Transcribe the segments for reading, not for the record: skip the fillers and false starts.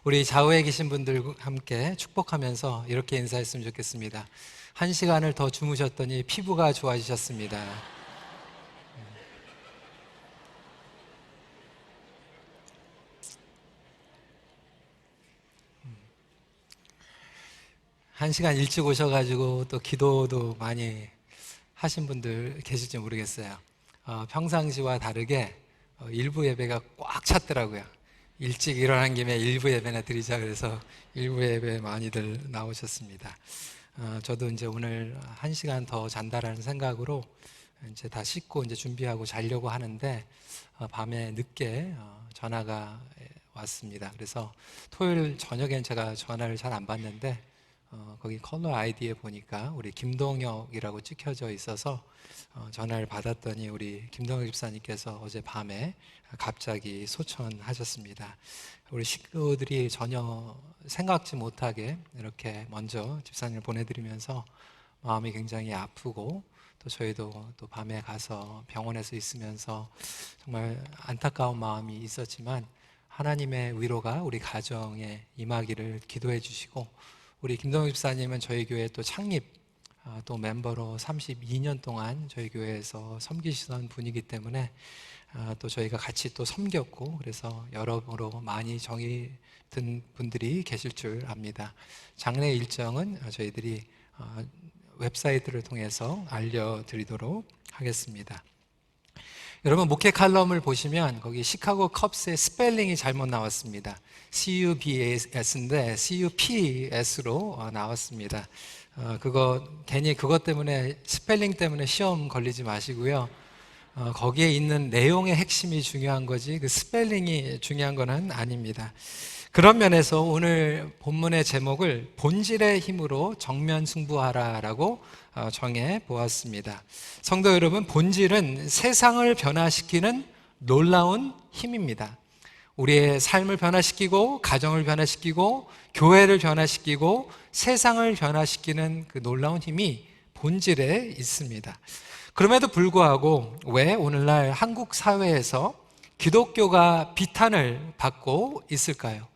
우리 좌우에 계신 분들과 함께 축복하면서 이렇게 인사했으면 좋겠습니다. 한 시간을 더 주무셨더니 피부가 좋아지셨습니다. 한 시간 일찍 오셔가지고 또 기도도 많이 하신 분들 계실지 모르겠어요. 평상시와 다르게 일부 예배가 꽉 찼더라고요. 일찍 일어난 김에 일부 예배나 드리자 그래서 일부 예배 많이들 나오셨습니다. 저도 이제 오늘 한 시간 더 잔다라는 생각으로 이제 다 씻고 이제 준비하고 자려고 하는데 밤에 늦게 전화가 왔습니다. 그래서 토요일 저녁엔 제가 전화를 잘 안 받는데 거기 컬러 아이디에 보니까 우리 김동혁이라고 찍혀져 있어서 전화를 받았더니 우리 김동혁 집사님께서 어제 밤에 갑자기 소천하셨습니다. 우리 식구들이 전혀 생각지 못하게 이렇게 먼저 집사님을 보내드리면서 마음이 굉장히 아프고 또 저희도 또 밤에 가서 병원에서 있으면서 정말 안타까운 마음이 있었지만 하나님의 위로가 우리 가정에 임하기를 기도해 주시고 우리 김동욱 집사님은 저희 교회 또 창립 또 멤버로 32년 동안 저희 교회에서 섬기시던 분이기 때문에 또 저희가 같이 또 섬겼고 그래서 여러모로 많이 정이 든 분들이 계실 줄 압니다. 장례 일정은 저희들이 웹사이트를 통해서 알려드리도록 하겠습니다. 여러분 목회 칼럼을 보시면 거기 시카고 컵스의 스펠링이 잘못 나왔습니다. CUBS인데 CUPS로 나왔습니다. 그거 괜히 그것 때문에 스펠링 때문에 시험 걸리지 마시고요. 거기에 있는 내용의 핵심이 중요한 거지 그 스펠링이 중요한 건 아닙니다. 그런 면에서 오늘 본문의 제목을 본질의 힘으로 정면 승부하라라고 정해 보았습니다. 성도 여러분, 본질은 세상을 변화시키는 놀라운 힘입니다. 우리의 삶을 변화시키고 가정을 변화시키고 교회를 변화시키고 세상을 변화시키는 그 놀라운 힘이 본질에 있습니다. 그럼에도 불구하고 왜 오늘날 한국 사회에서 기독교가 비탄을 받고 있을까요?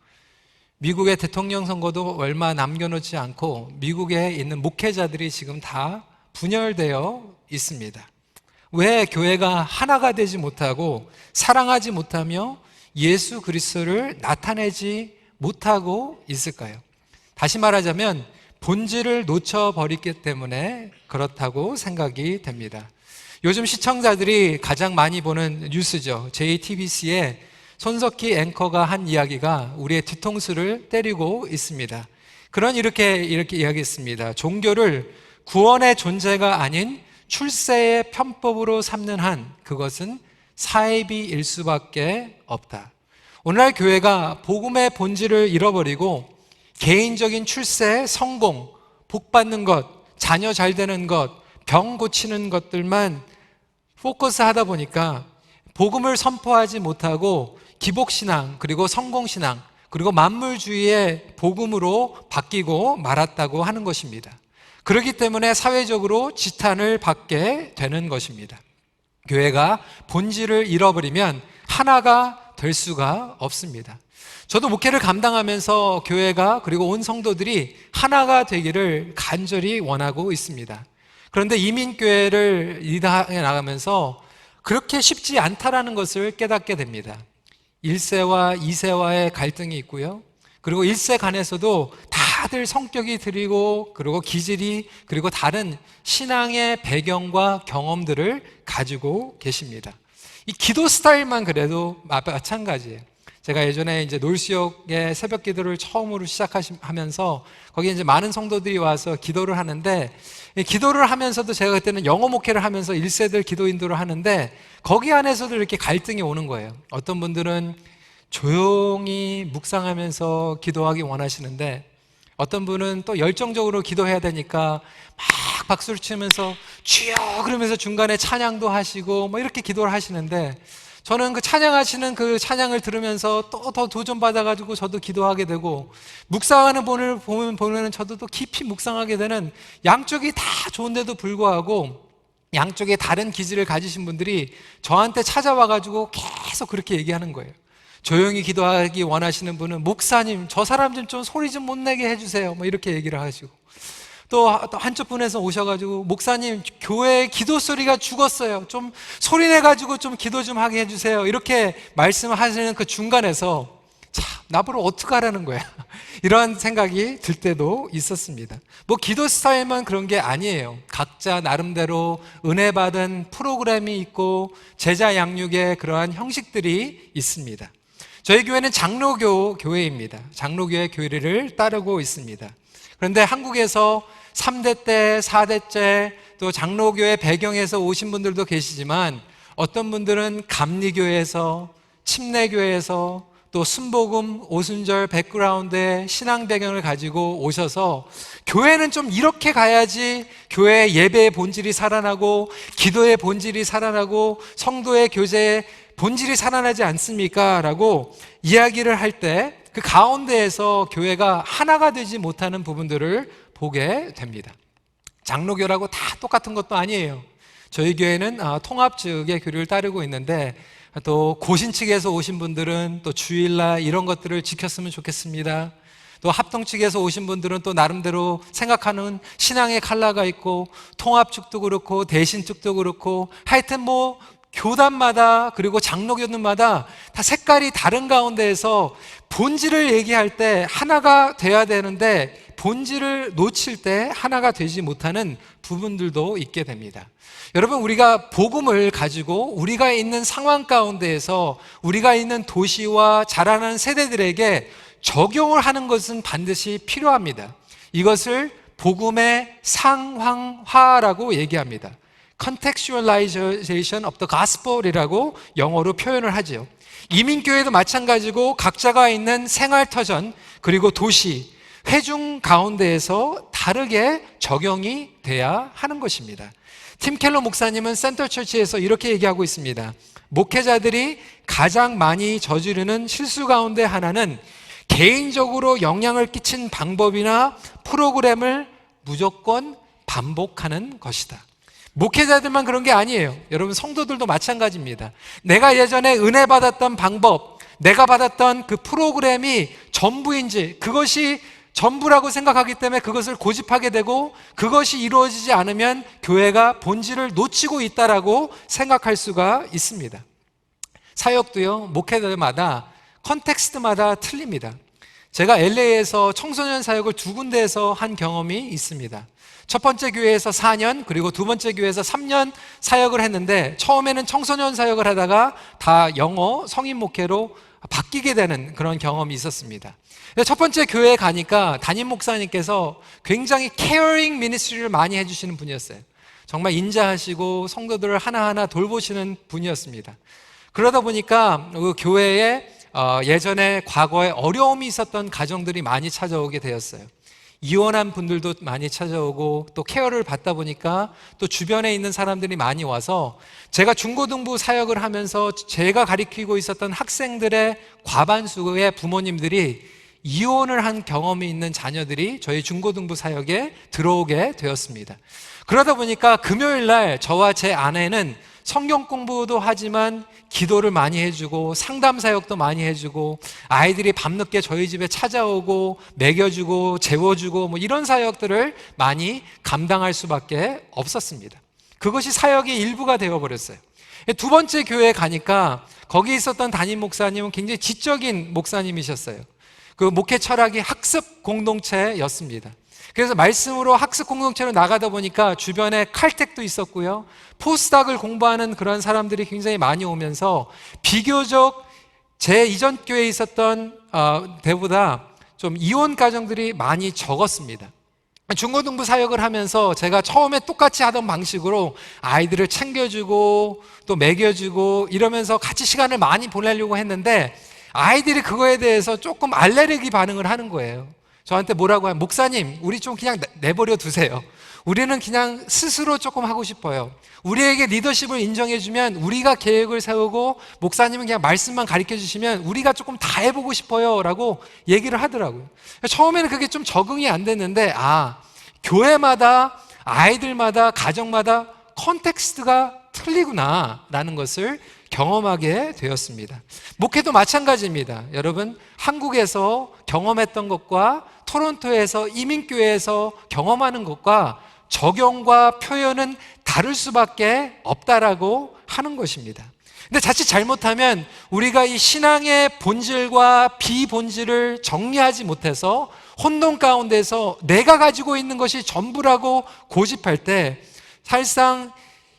미국의 대통령 선거도 얼마 남겨놓지 않고 미국에 있는 목회자들이 지금 다 분열되어 있습니다. 왜 교회가 하나가 되지 못하고 사랑하지 못하며 예수 그리스도를 나타내지 못하고 있을까요? 다시 말하자면 본질을 놓쳐버렸기 때문에 그렇다고 생각이 됩니다. 요즘 시청자들이 가장 많이 보는 뉴스죠. JTBC의 손석희 앵커가 한 이야기가 우리의 뒤통수를 때리고 있습니다. 이렇게 이야기했습니다. 종교를 구원의 존재가 아닌 출세의 편법으로 삼는 한 그것은 사이비일 수밖에 없다. 오늘날 교회가 복음의 본질을 잃어버리고 개인적인 출세, 성공, 복 받는 것, 자녀 잘 되는 것, 병 고치는 것들만 포커스 하다 보니까 복음을 선포하지 못하고 기복신앙 그리고 성공신앙 그리고 만물주의의 복음으로 바뀌고 말았다고 하는 것입니다. 그렇기 때문에 사회적으로 지탄을 받게 되는 것입니다. 교회가 본질을 잃어버리면 하나가 될 수가 없습니다. 저도 목회를 감당하면서 교회가 그리고 온 성도들이 하나가 되기를 간절히 원하고 있습니다. 그런데 이민교회를 리드해 나가면서 그렇게 쉽지 않다라는 것을 깨닫게 됩니다. 1세와 2세와의 갈등이 있고요. 그리고 1세 간에서도 다들 성격이 드리고 그리고 기질이 그리고 다른 신앙의 배경과 경험들을 가지고 계십니다. 이 기도 스타일만 그래도 마찬가지예요. 제가 예전에 이제 놀수역의 새벽 기도를 처음으로 시작하면서 거기에 이제 많은 성도들이 와서 기도를 하는데 기도를 하면서도 제가 그때는 영어 목회를 하면서 1세들 기도 인도를 하는데 거기 안에서도 이렇게 갈등이 오는 거예요. 어떤 분들은 조용히 묵상하면서 기도하기 원하시는데 어떤 분은 또 열정적으로 기도해야 되니까 막 박수를 치면서 주여 그러면서 중간에 찬양도 하시고 뭐 이렇게 기도를 하시는데 저는 그 찬양하시는 그 찬양을 들으면서 또 더 도전받아가지고 저도 기도하게 되고 묵상하는 분을 보면 저도 또 깊이 묵상하게 되는 양쪽이 다 좋은데도 불구하고 양쪽에 다른 기질을 가지신 분들이 저한테 찾아와가지고 계속 그렇게 얘기하는 거예요. 조용히 기도하기 원하시는 분은 목사님, 저 사람 좀 소리 좀 못 내게 해주세요. 뭐 이렇게 얘기를 하시고, 또 한쪽 분에서 오셔가지고 목사님, 교회 기도 소리가 죽었어요. 좀 소리 내가지고 좀 기도 좀 하게 해주세요. 이렇게 말씀하시는 그 중간에서 참, 나보러 어떡하라는 거야. 이런 생각이 들 때도 있었습니다. 뭐 기도 스타일만 그런 게 아니에요. 각자 나름대로 은혜 받은 프로그램이 있고 제자 양육의 그러한 형식들이 있습니다. 저희 교회는 장로교 교회입니다. 장로교의 교리를 따르고 있습니다. 그런데 한국에서 3대 때, 4대째 또 장로교의 배경에서 오신 분들도 계시지만 어떤 분들은 감리교회에서, 침례교회에서 또 순복음, 오순절 백그라운드의 신앙 배경을 가지고 오셔서 교회는 좀 이렇게 가야지 교회의 예배의 본질이 살아나고 기도의 본질이 살아나고 성도의 교제의 본질이 살아나지 않습니까? 라고 이야기를 할 때 그 가운데에서 교회가 하나가 되지 못하는 부분들을 보게 됩니다. 장로교라고 다 똑같은 것도 아니에요. 저희 교회는 통합 측의 교리를 따르고 있는데 또 고신 측에서 오신 분들은 또 주일날 이런 것들을 지켰으면 좋겠습니다. 또 합동 측에서 오신 분들은 또 나름대로 생각하는 신앙의 컬러가 있고 통합 측도 그렇고 대신 측도 그렇고 하여튼 뭐 교단마다 그리고 장로교들마다 다 색깔이 다른 가운데에서 본질을 얘기할 때 하나가 돼야 되는데 본질을 놓칠 때 하나가 되지 못하는 부분들도 있게 됩니다. 여러분, 우리가 복음을 가지고 우리가 있는 상황 가운데에서 우리가 있는 도시와 자라는 세대들에게 적용을 하는 것은 반드시 필요합니다. 이것을 복음의 상황화라고 얘기합니다. Contextualization of the Gospel이라고 영어로 표현을 하죠. 이민교회도 마찬가지고 각자가 있는 생활터전 그리고 도시, 회중 가운데에서 다르게 적용이 돼야 하는 것입니다. 팀 켈러 목사님은 센터처치에서 이렇게 얘기하고 있습니다. 목회자들이 가장 많이 저지르는 실수 가운데 하나는 개인적으로 영향을 끼친 방법이나 프로그램을 무조건 반복하는 것이다. 목회자들만 그런 게 아니에요. 여러분, 성도들도 마찬가지입니다. 내가 예전에 은혜 받았던 방법, 내가 받았던 그 프로그램이 전부인지 그것이 전부라고 생각하기 때문에 그것을 고집하게 되고 그것이 이루어지지 않으면 교회가 본질을 놓치고 있다라고 생각할 수가 있습니다. 사역도요, 목회자들마다 컨텍스트마다 틀립니다. 제가 LA에서 청소년 사역을 2군데에서 한 경험이 있습니다. 첫 번째 교회에서 4년, 그리고 두 번째 교회에서 3년 사역을 했는데 처음에는 청소년 사역을 하다가 다 영어 성인 목회로 바뀌게 되는 그런 경험이 있었습니다. 첫 번째 교회에 가니까 담임 목사님께서 굉장히 케어링 미니스트리를 많이 해주시는 분이었어요. 정말 인자하시고 성도들을 하나하나 돌보시는 분이었습니다. 그러다 보니까 그 교회에 예전에 과거에 어려움이 있었던 가정들이 많이 찾아오게 되었어요. 이혼한 분들도 많이 찾아오고 또 케어를 받다 보니까 또 주변에 있는 사람들이 많이 와서 제가 중고등부 사역을 하면서 제가 가르치고 있었던 학생들의 과반수의 부모님들이 이혼을 한 경험이 있는 자녀들이 저희 중고등부 사역에 들어오게 되었습니다. 그러다 보니까 금요일 날 저와 제 아내는 성경 공부도 하지만 기도를 많이 해주고 상담 사역도 많이 해주고 아이들이 밤늦게 저희 집에 찾아오고 먹여주고 재워주고 뭐 이런 사역들을 많이 감당할 수밖에 없었습니다. 그것이 사역의 일부가 되어버렸어요. 두 번째 교회에 가니까 거기 있었던 담임 목사님은 굉장히 지적인 목사님이셨어요. 그 목회 철학이 학습 공동체였습니다. 그래서 말씀으로 학습 공동체로 나가다 보니까 주변에 칼텍도 있었고요, 포스닥을 공부하는 그런 사람들이 굉장히 많이 오면서 비교적 제 이전 교회에 있었던 때보다 좀 이혼 가정들이 많이 적었습니다. 중고등부 사역을 하면서 제가 처음에 똑같이 하던 방식으로 아이들을 챙겨주고 또 먹여주고 이러면서 같이 시간을 많이 보내려고 했는데 아이들이 그거에 대해서 조금 알레르기 반응을 하는 거예요. 저한테 뭐라고 하면, 목사님, 우리 좀 그냥 내버려 두세요. 우리는 그냥 스스로 조금 하고 싶어요. 우리에게 리더십을 인정해주면 우리가 계획을 세우고 목사님은 그냥 말씀만 가르쳐 주시면 우리가 조금 다 해보고 싶어요 라고 얘기를 하더라고요. 처음에는 그게 좀 적응이 안 됐는데 교회마다 아이들마다 가정마다 컨텍스트가 틀리구나라는 것을 경험하게 되었습니다. 목회도 마찬가지입니다. 여러분, 한국에서 경험했던 것과 토론토에서 이민교회에서 경험하는 것과 적용과 표현은 다를 수밖에 없다라고 하는 것입니다. 근데 자칫 잘못하면 우리가 이 신앙의 본질과 비본질을 정리하지 못해서 혼돈 가운데서 내가 가지고 있는 것이 전부라고 고집할 때 사실상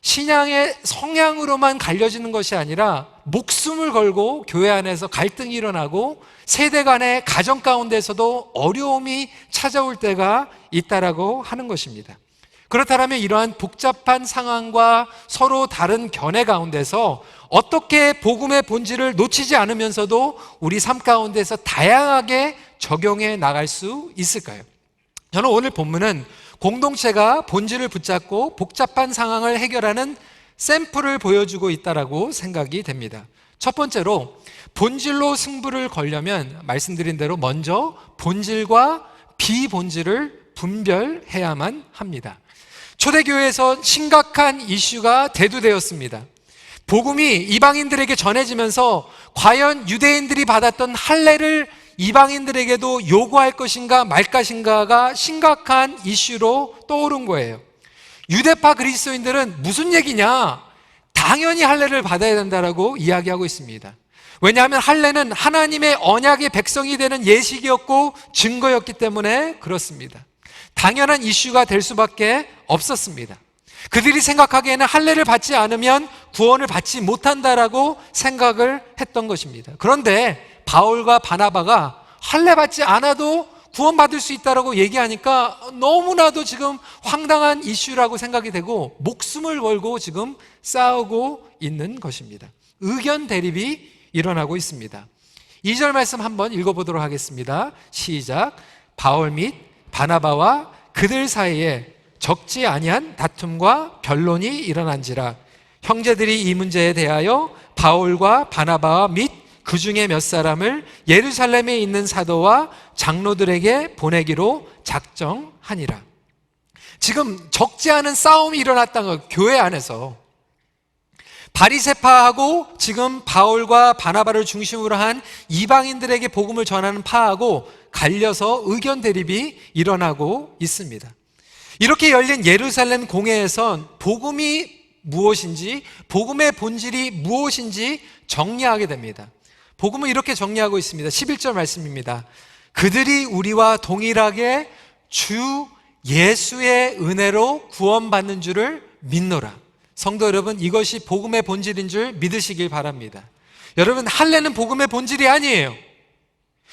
신앙의 성향으로만 갈려지는 것이 아니라 목숨을 걸고 교회 안에서 갈등이 일어나고 세대 간의 가정 가운데서도 어려움이 찾아올 때가 있다라고 하는 것입니다. 그렇다면 이러한 복잡한 상황과 서로 다른 견해 가운데서 어떻게 복음의 본질을 놓치지 않으면서도 우리 삶 가운데서 다양하게 적용해 나갈 수 있을까요? 저는 오늘 본문은 공동체가 본질을 붙잡고 복잡한 상황을 해결하는 샘플을 보여주고 있다라고 생각이 됩니다. 첫 번째로 본질로 승부를 걸려면 말씀드린 대로 먼저 본질과 비본질을 분별해야만 합니다. 초대교회에서 심각한 이슈가 대두되었습니다. 복음이 이방인들에게 전해지면서 과연 유대인들이 받았던 할례를 이방인들에게도 요구할 것인가 말 것인가가 심각한 이슈로 떠오른 거예요. 유대파 그리스도인들은 무슨 얘기냐? 당연히 할례를 받아야 된다라고 이야기하고 있습니다. 왜냐하면 할례는 하나님의 언약의 백성이 되는 예식이었고 증거였기 때문에 그렇습니다. 당연한 이슈가 될 수밖에 없었습니다. 그들이 생각하기에는 할례를 받지 않으면 구원을 받지 못한다라고 생각을 했던 것입니다. 그런데 바울과 바나바가 할례 받지 않아도 구원받을 수 있다라고 얘기하니까 너무나도 지금 황당한 이슈라고 생각이 되고 목숨을 걸고 지금 싸우고 있는 것입니다. 의견 대립이 일어나고 있습니다. 2절 말씀 한번 읽어보도록 하겠습니다. 시작. 바울 및 바나바와 그들 사이에 적지 아니한 다툼과 변론이 일어난지라. 형제들이 이 문제에 대하여 바울과 바나바와 및 그 중에 몇 사람을 예루살렘에 있는 사도와 장로들에게 보내기로 작정하니라. 지금 적지 않은 싸움이 일어났다는 거, 교회 안에서. 바리새파하고 지금 바울과 바나바를 중심으로 한 이방인들에게 복음을 전하는 파하고 갈려서 의견 대립이 일어나고 있습니다. 이렇게 열린 예루살렘 공회에선 복음이 무엇인지, 복음의 본질이 무엇인지 정리하게 됩니다. 복음은 이렇게 정리하고 있습니다. 11절 말씀입니다. 그들이 우리와 동일하게 주 예수의 은혜로 구원받는 줄을 믿노라. 성도 여러분, 이것이 복음의 본질인 줄 믿으시길 바랍니다. 여러분, 할례는 복음의 본질이 아니에요.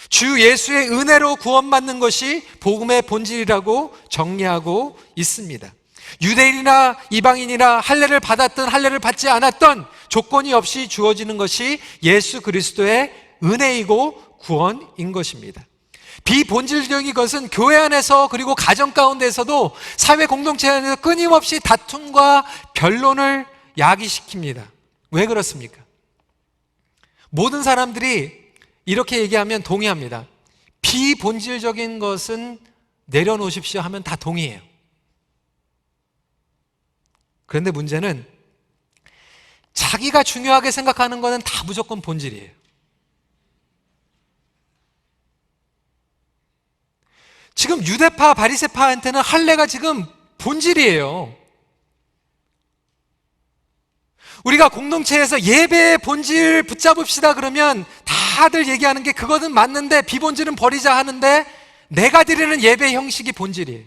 주 예수의 은혜로 구원받는 것이 복음의 본질이라고 정리하고 있습니다. 유대인이나 이방인이나 할례를 받았던 할례를 받지 않았던 조건이 없이 주어지는 것이 예수 그리스도의 은혜이고 구원인 것입니다. 비본질적인 것은 교회 안에서 그리고 가정 가운데서도 사회 공동체 안에서 끊임없이 다툼과 변론을 야기시킵니다. 왜 그렇습니까? 모든 사람들이 이렇게 얘기하면 동의합니다. 비본질적인 것은 내려놓으십시오 하면 다 동의해요. 그런데 문제는 자기가 중요하게 생각하는 것은 다 무조건 본질이에요. 지금 유대파, 바리새파한테는 할례가 지금 본질이에요. 우리가 공동체에서 예배의 본질 붙잡읍시다 그러면 다들 얘기하는 게 그거는 맞는데 비본질은 버리자 하는데 내가 드리는 예배 형식이 본질이에요.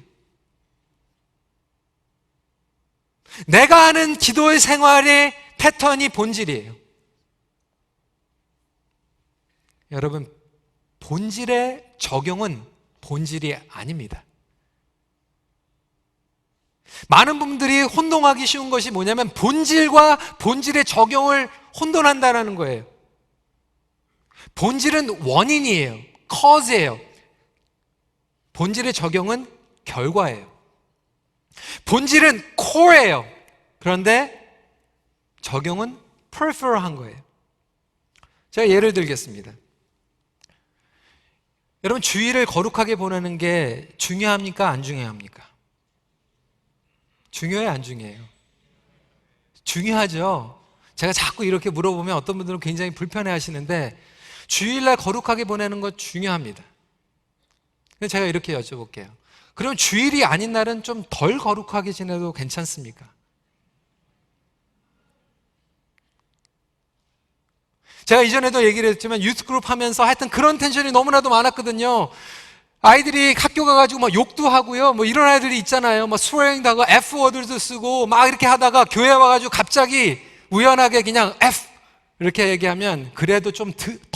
내가 하는 기도의 생활의 패턴이 본질이에요. 여러분, 본질의 적용은 본질이 아닙니다. 많은 분들이 혼동하기 쉬운 것이 뭐냐면 본질과 본질의 적용을 혼돈한다는 거예요. 본질은 원인이에요. cause예요. 본질의 적용은 결과예요. 본질은 core예요. 그런데 적용은 peripheral한 거예요. 제가 예를 들겠습니다. 여러분, 주일을 거룩하게 보내는 게 중요합니까? 안 중요합니까? 중요해요, 안 중요해요? 중요하죠. 제가 자꾸 이렇게 물어보면 어떤 분들은 굉장히 불편해 하시는데 주일날 거룩하게 보내는 것 중요합니다. 그래서 제가 이렇게 여쭤볼게요. 그럼 주일이 아닌 날은 좀 덜 거룩하게 지내도 괜찮습니까? 제가 이전에도 얘기를 했지만 유스그룹 하면서 하여튼 그런 텐션이 너무나도 많았거든요. 아이들이 학교 가가지고 막 욕도 하고요. 뭐 이런 아이들이 있잖아요. 막 스웨잉도 하고 F워드도 쓰고 막 이렇게 하다가 교회 와가지고 갑자기 우연하게 그냥 F 이렇게 얘기하면 그래도 좀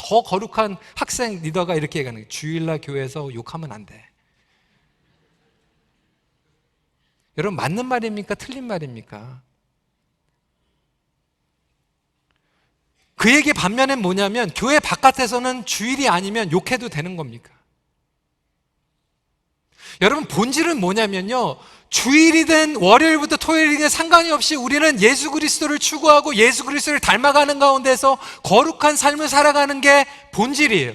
더 거룩한 학생 리더가 이렇게 얘기하는 거예요. 주일날 교회에서 욕하면 안 돼. 여러분 맞는 말입니까? 틀린 말입니까? 그 얘기 반면엔 뭐냐면 교회 바깥에서는 주일이 아니면 욕해도 되는 겁니까? 여러분 본질은 뭐냐면요, 주일이든 월요일부터 토요일이든 상관이 없이 우리는 예수 그리스도를 추구하고 예수 그리스도를 닮아가는 가운데서 거룩한 삶을 살아가는 게 본질이에요.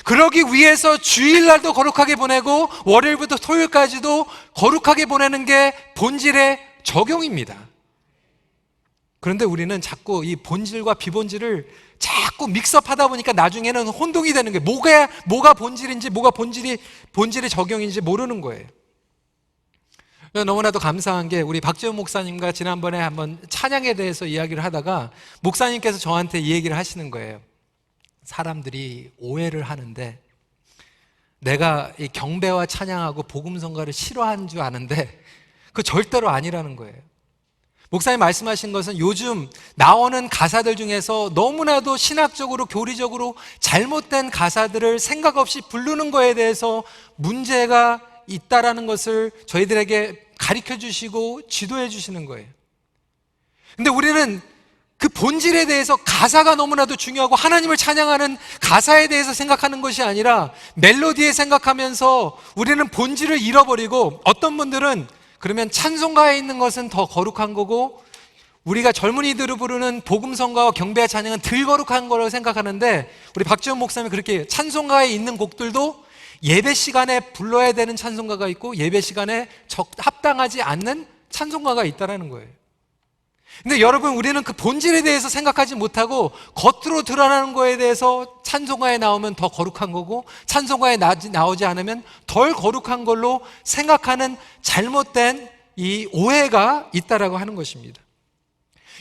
그러기 위해서 주일날도 거룩하게 보내고 월요일부터 토요일까지도 거룩하게 보내는 게 본질의 적용입니다. 그런데 우리는 자꾸 이 본질과 비본질을 자꾸 믹스업하다 보니까 나중에는 혼동이 되는 거예요. 뭐가 본질인지 뭐가 본질의 적용인지 모르는 거예요. 너무나도 감사한 게 우리 박지원 목사님과 지난번에 한번 찬양에 대해서 이야기를 하다가 목사님께서 저한테 이 얘기를 하시는 거예요. 사람들이 오해를 하는데 내가 이 경배와 찬양하고 복음성가를 싫어하는 줄 아는데 그거 절대로 아니라는 거예요. 목사님 말씀하신 것은 요즘 나오는 가사들 중에서 너무나도 신학적으로 교리적으로 잘못된 가사들을 생각 없이 부르는 거에 대해서 문제가 있다라는 것을 저희들에게 가르쳐 주시고 지도해 주시는 거예요. 근데 우리는 그 본질에 대해서 가사가 너무나도 중요하고 하나님을 찬양하는 가사에 대해서 생각하는 것이 아니라 멜로디에 생각하면서 우리는 본질을 잃어버리고 어떤 분들은 그러면 찬송가에 있는 것은 더 거룩한 거고 우리가 젊은이들을 부르는 복음성가와 경배와 찬양은 덜 거룩한 거라고 생각하는데 우리 박지원 목사님이 그렇게 찬송가에 있는 곡들도 예배 시간에 불러야 되는 찬송가가 있고 예배 시간에 합당하지 않는 찬송가가 있다는 거예요. 근데 여러분 우리는 그 본질에 대해서 생각하지 못하고 겉으로 드러나는 거에 대해서 찬송가에 나오면 더 거룩한 거고 찬송가에 나오지 않으면 덜 거룩한 걸로 생각하는 잘못된 이 오해가 있다라고 하는 것입니다.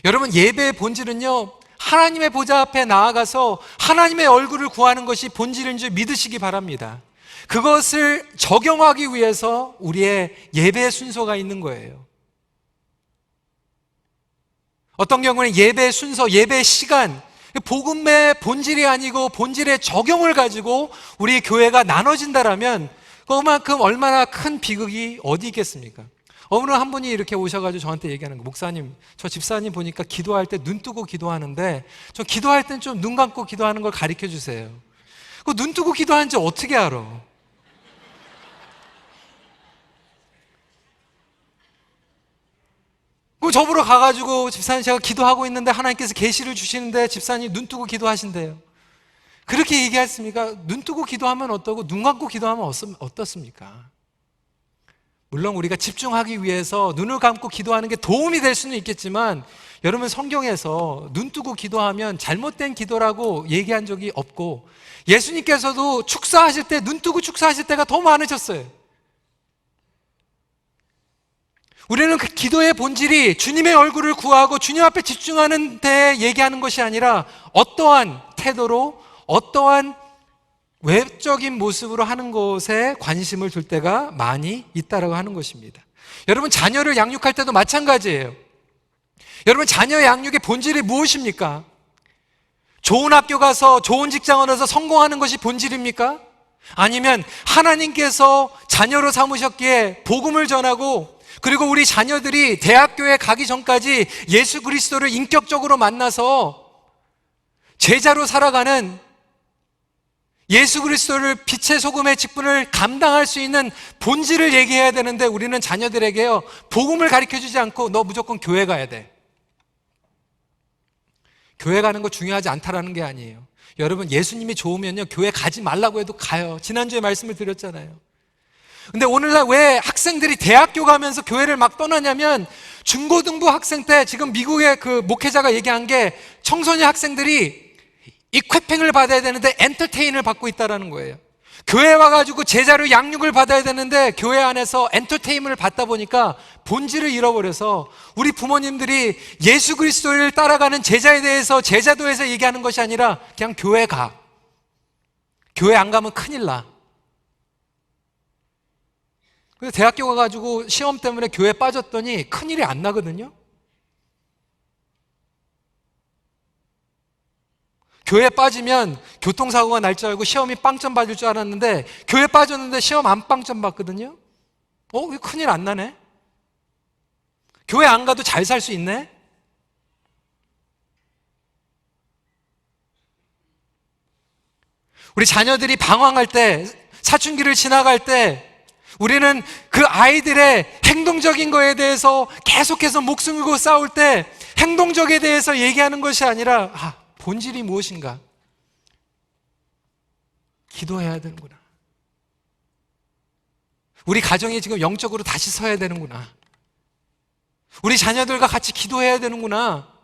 여러분 예배의 본질은요 하나님의 보좌 앞에 나아가서 하나님의 얼굴을 구하는 것이 본질인 줄 믿으시기 바랍니다. 그것을 적용하기 위해서 우리의 예배의 순서가 있는 거예요. 어떤 경우는 예배 순서, 예배 시간, 복음의 본질이 아니고 본질의 적용을 가지고 우리 교회가 나눠진다라면 그만큼 얼마나 큰 비극이 어디 있겠습니까? 어느 한 분이 이렇게 오셔가지고 저한테 얘기하는 거예요. 목사님, 저 집사님 보니까 기도할 때 눈 뜨고 기도하는데 저 기도할 땐 좀 눈 감고 기도하는 걸 가르쳐 주세요. 그 눈 뜨고 기도하는지 어떻게 알아? 그 저보러 가가지고 집사님 제가 기도하고 있는데 하나님께서 계시를 주시는데 집사님 눈 뜨고 기도하신대요. 그렇게 얘기했습니까? 눈 뜨고 기도하면 어떠고 눈 감고 기도하면 어떻습니까? 물론 우리가 집중하기 위해서 눈을 감고 기도하는 게 도움이 될 수는 있겠지만 여러분 성경에서 눈 뜨고 기도하면 잘못된 기도라고 얘기한 적이 없고 예수님께서도 축사하실 때 눈 뜨고 축사하실 때가 더 많으셨어요. 우리는 그 기도의 본질이 주님의 얼굴을 구하고 주님 앞에 집중하는 데 얘기하는 것이 아니라 어떠한 태도로 어떠한 외적인 모습으로 하는 것에 관심을 둘 때가 많이 있다라고 하는 것입니다. 여러분 자녀를 양육할 때도 마찬가지예요. 여러분 자녀 양육의 본질이 무엇입니까? 좋은 학교 가서 좋은 직장을 얻어서 성공하는 것이 본질입니까? 아니면 하나님께서 자녀로 삼으셨기에 복음을 전하고 그리고 우리 자녀들이 대학교에 가기 전까지 예수 그리스도를 인격적으로 만나서 제자로 살아가는 예수 그리스도를 빛의 소금의 직분을 감당할 수 있는 본질을 얘기해야 되는데 우리는 자녀들에게요 복음을 가르쳐주지 않고 너 무조건 교회 가야 돼. 교회 가는 거 중요하지 않다라는 게 아니에요. 여러분 예수님이 좋으면요 교회 가지 말라고 해도 가요. 지난주에 말씀을 드렸잖아요. 근데 오늘날 왜 학생들이 대학교 가면서 교회를 막 떠나냐면 중고등부 학생 때 지금 미국의 그 목회자가 얘기한 게 청소년 학생들이 이쾌핑을 받아야 되는데 엔터테인을 받고 있다는 거예요. 교회 와가지고 제자로 양육을 받아야 되는데 교회 안에서 엔터테인을 받다 보니까 본질을 잃어버려서 우리 부모님들이 예수 그리스도를 따라가는 제자에 대해서 제자도에서 얘기하는 것이 아니라 그냥 교회 가. 교회 안 가면 큰일 나. 그래서 대학교 가가지고 시험 때문에 교회 빠졌더니 큰일이 안 나거든요. 교회 빠지면 교통사고가 날 줄 알고 시험이 빵점 받을 줄 알았는데 교회 빠졌는데 시험 안 빵점 받거든요. 큰일 안 나네. 교회 안 가도 잘 살 수 있네. 우리 자녀들이 방황할 때, 사춘기를 지나갈 때 우리는 그 아이들의 행동적인 거에 대해서 계속해서 목숨 걸고 싸울 때 행동적에 대해서 얘기하는 것이 아니라 본질이 무엇인가? 기도해야 되는구나. 우리 가정이 지금 영적으로 다시 서야 되는구나. 우리 자녀들과 같이 기도해야 되는구나.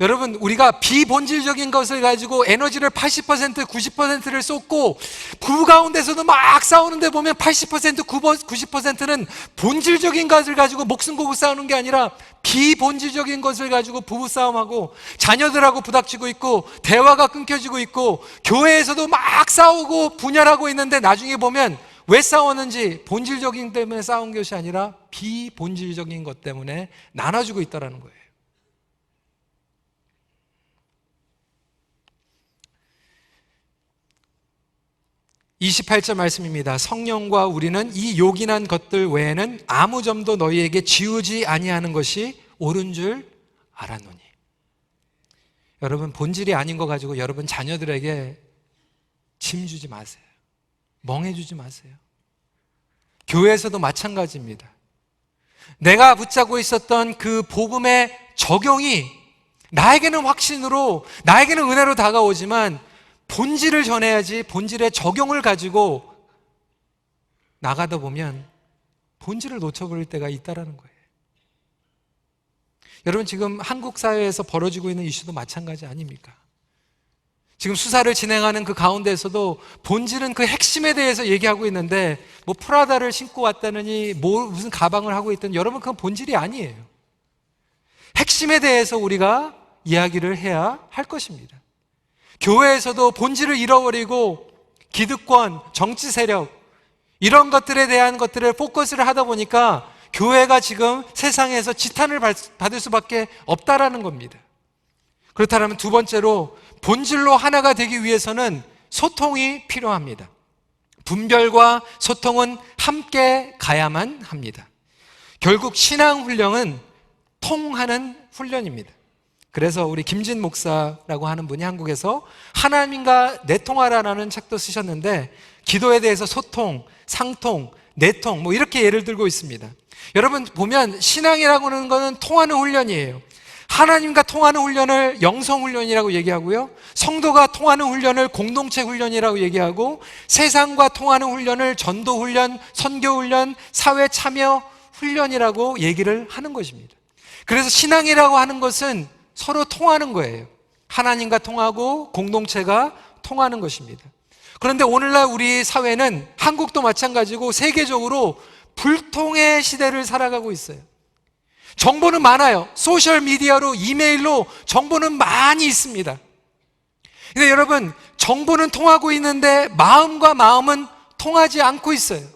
여러분, 우리가 비본질적인 것을 가지고 에너지를 80%, 90%를 쏟고 부부 가운데서도 막 싸우는데 보면 80%, 90%는 본질적인 것을 가지고 목숨 걸고 싸우는 게 아니라 비본질적인 것을 가지고 부부 싸움하고 자녀들하고 부닥치고 있고 대화가 끊겨지고 있고 교회에서도 막 싸우고 분열하고 있는데 나중에 보면 왜 싸웠는지 본질적인 때문에 싸운 것이 아니라 비본질적인 것 때문에 나눠지고 있다는 거예요. 28절 말씀입니다. 성령과 우리는 이 요긴한 것들 외에는 아무 점도 너희에게 지우지 아니하는 것이 옳은 줄 알았노니. 여러분, 본질이 아닌 거 가지고 여러분 자녀들에게 짐 주지 마세요. 멍해 주지 마세요. 교회에서도 마찬가지입니다. 내가 붙잡고 있었던 그 복음의 적용이 나에게는 확신으로, 나에게는 은혜로 다가오지만 본질을 전해야지 본질의 적용을 가지고 나가다 보면 본질을 놓쳐버릴 때가 있다는 거예요. 여러분, 지금 한국 사회에서 벌어지고 있는 이슈도 마찬가지 아닙니까? 지금 수사를 진행하는 그 가운데에서도 본질은 그 핵심에 대해서 얘기하고 있는데 뭐 프라다를 신고 왔다느니 무슨 가방을 하고 있든 여러분, 그건 본질이 아니에요. 핵심에 대해서 우리가 이야기를 해야 할 것입니다. 교회에서도 본질을 잃어버리고 기득권, 정치 세력 이런 것들에 대한 것들을 포커스를 하다 보니까 교회가 지금 세상에서 지탄을 받을 수밖에 없다라는 겁니다. 그렇다면 두 번째로 본질로 하나가 되기 위해서는 소통이 필요합니다. 분별과 소통은 함께 가야만 합니다. 결국 신앙 훈련은 통하는 훈련입니다. 그래서 우리 김진 목사라고 하는 분이 한국에서 하나님과 내통하라라는 책도 쓰셨는데 기도에 대해서 소통, 상통, 내통 뭐 이렇게 예를 들고 있습니다. 여러분 보면 신앙이라고 하는 것은 통하는 훈련이에요. 하나님과 통하는 훈련을 영성훈련이라고 얘기하고요, 성도가 통하는 훈련을 공동체 훈련이라고 얘기하고, 세상과 통하는 훈련을 전도훈련, 선교훈련, 사회참여 훈련이라고 얘기를 하는 것입니다. 그래서 신앙이라고 하는 것은 서로 통하는 거예요. 하나님과 통하고 공동체가 통하는 것입니다. 그런데 오늘날 우리 사회는 한국도 마찬가지고 세계적으로 불통의 시대를 살아가고 있어요. 정보는 많아요. 소셜미디어로, 이메일로 정보는 많이 있습니다. 근데 여러분, 정보는 통하고 있는데 마음과 마음은 통하지 않고 있어요.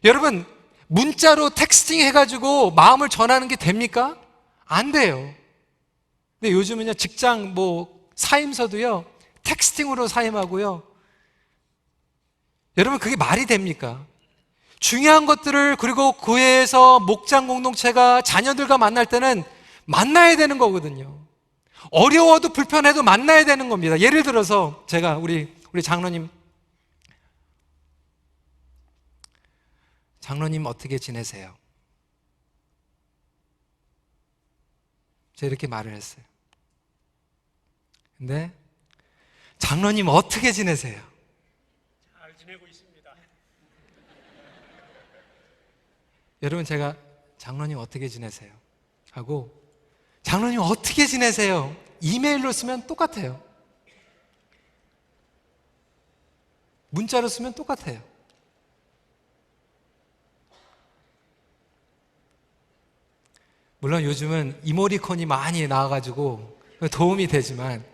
여러분, 문자로 텍스팅 해가지고 마음을 전하는 게 됩니까? 안 돼요. 근데 요즘은요, 직장 사임서도요, 텍스팅으로 사임하고요. 여러분, 그게 말이 됩니까? 중요한 것들을, 그리고 교회에서 목장 공동체가 자녀들과 만날 때는 만나야 되는 거거든요. 어려워도 불편해도 만나야 되는 겁니다. 예를 들어서 제가 우리 장로님 어떻게 지내세요? 제가 이렇게 말을 했어요. 근데 장로님 어떻게 지내세요? 잘 지내고 있습니다. 여러분, 제가 장로님 어떻게 지내세요? 하고, 장로님 어떻게 지내세요? 이메일로 쓰면 똑같아요. 문자로 쓰면 똑같아요. 물론 요즘은 이모리콘이 많이 나와가지고 도움이 되지만,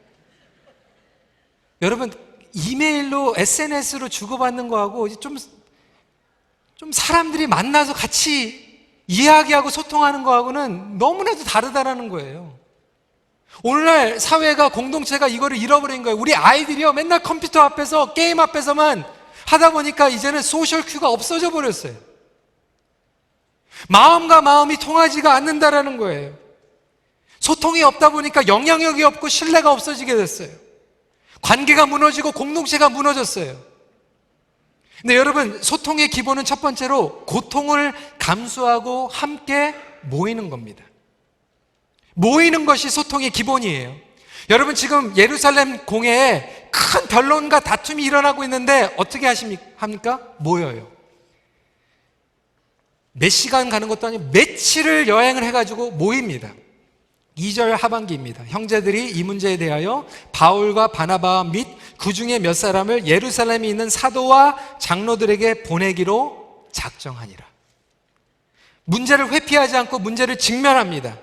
여러분 이메일로 SNS로 주고받는 거하고 좀 사람들이 만나서 같이 이야기하고 소통하는 거하고는 너무나도 다르다라는 거예요. 오늘날 사회가, 공동체가 이거를 잃어버린 거예요. 우리 아이들이요, 맨날 컴퓨터 앞에서, 게임 앞에서만 하다 보니까 이제는 소셜 큐가 없어져 버렸어요. 마음과 마음이 통하지가 않는다라는 거예요. 소통이 없다 보니까 영향력이 없고 신뢰가 없어지게 됐어요. 관계가 무너지고 공동체가 무너졌어요. 근데 여러분, 소통의 기본은 첫 번째로 고통을 감수하고 함께 모이는 겁니다. 모이는 것이 소통의 기본이에요. 여러분, 지금 예루살렘 공회에 큰 변론과 다툼이 일어나고 있는데 어떻게 합니까? 모여요. 몇 시간 가는 것도 아니고 며칠을 여행을 해가지고 모입니다. 2절 하반기입니다. 형제들이 이 문제에 대하여 바울과 바나바와 및 그 중에 몇 사람을 예루살렘에 있는 사도와 장로들에게 보내기로 작정하니라. 문제를 회피하지 않고 문제를 직면합니다.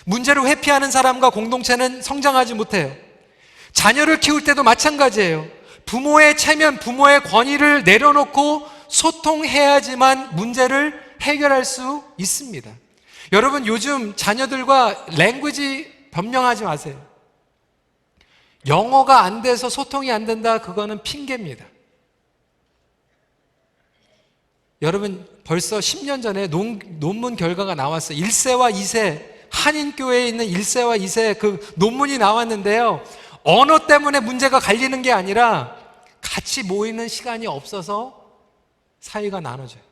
문제를 회피하는 사람과 공동체는 성장하지 못해요. 자녀를 키울 때도 마찬가지예요. 부모의 체면, 부모의 권위를 내려놓고 소통해야지만 문제를 해결할 수 있습니다. 여러분, 요즘 자녀들과 랭귀지 변명하지 마세요. 영어가 안 돼서 소통이 안 된다, 그거는 핑계입니다. 여러분, 벌써 10년 전에 논문 결과가 나왔어요. 1세와 2세, 한인교회에 있는 1세와 2세 그 논문이 나왔는데요, 언어 때문에 문제가 갈리는 게 아니라 같이 모이는 시간이 없어서 사이가 나눠져요.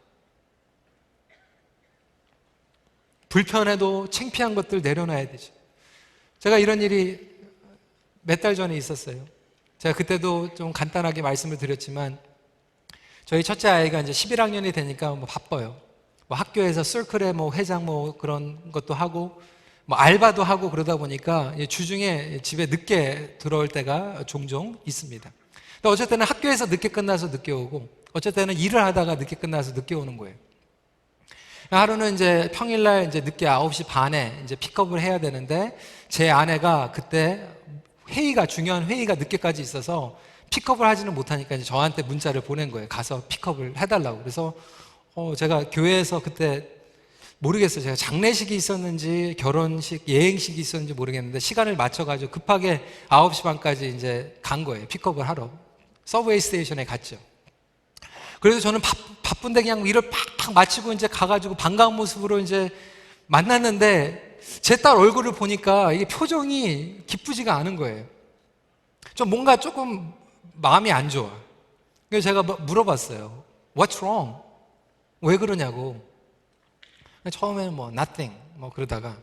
불편해도 창피한 것들 내려놔야 되죠. 제가 이런 일이 몇 달 전에 있었어요. 제가 그때도 좀 간단하게 말씀을 드렸지만, 저희 첫째 아이가 이제 11학년이 되니까 뭐 바빠요. 뭐 학교에서 서클의 뭐 회장 뭐 그런 것도 하고, 뭐 알바도 하고 그러다 보니까 주중에 집에 늦게 들어올 때가 종종 있습니다. 근데 어쩔 때는 학교에서 늦게 끝나서 늦게 오고, 어쩔 때는 일을 하다가 늦게 끝나서 늦게 오는 거예요. 하루는 이제 평일날 이제 늦게 9시 반에 이제 픽업을 해야 되는데, 제 아내가 그때 중요한 회의가 늦게까지 있어서 픽업을 하지는 못하니까 이제 저한테 문자를 보낸 거예요. 가서 픽업을 해달라고. 그래서 제가 교회에서 그때 모르겠어요. 제가 장례식이 있었는지 결혼식, 예행식이 있었는지 모르겠는데 시간을 맞춰가지고 급하게 9시 반까지 이제 간 거예요. 픽업을 하러. 서브웨이 스테이션에 갔죠. 그래서 저는 바쁜데 그냥 일을 팍 마치고 이제 가가지고 반가운 모습으로 이제 만났는데, 제 딸 얼굴을 보니까 이게 표정이 기쁘지가 않은 거예요. 좀 뭔가 조금 마음이 안 좋아. 그래서 제가 물어봤어요. What's wrong? 왜 그러냐고. 처음에는 뭐 nothing 뭐 그러다가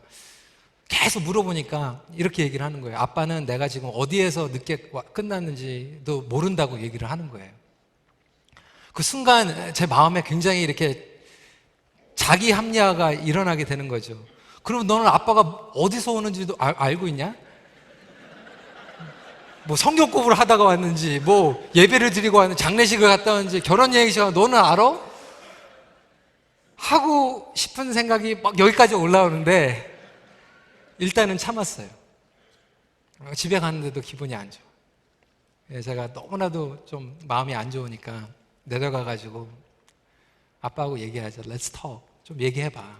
계속 물어보니까 이렇게 얘기를 하는 거예요. 아빠는 내가 지금 어디에서 늦게 끝났는지도 모른다고 얘기를 하는 거예요. 그 순간 제 마음에 굉장히 이렇게 자기 합리화가 일어나게 되는 거죠. 그럼 너는 아빠가 어디서 오는지도 알고 있냐? 뭐 성경 공부를 하다가 왔는지, 뭐 예배를 드리고 왔는지, 장례식을 갔다 왔는지, 결혼 예행식을 너는 알아? 하고 싶은 생각이 막 여기까지 올라오는데 일단은 참았어요. 집에 갔는데도 기분이 안 좋아. 제가 너무나도 좀 마음이 안 좋으니까 내려가가지고 아빠하고 얘기하자. Let's talk. 좀 얘기해봐.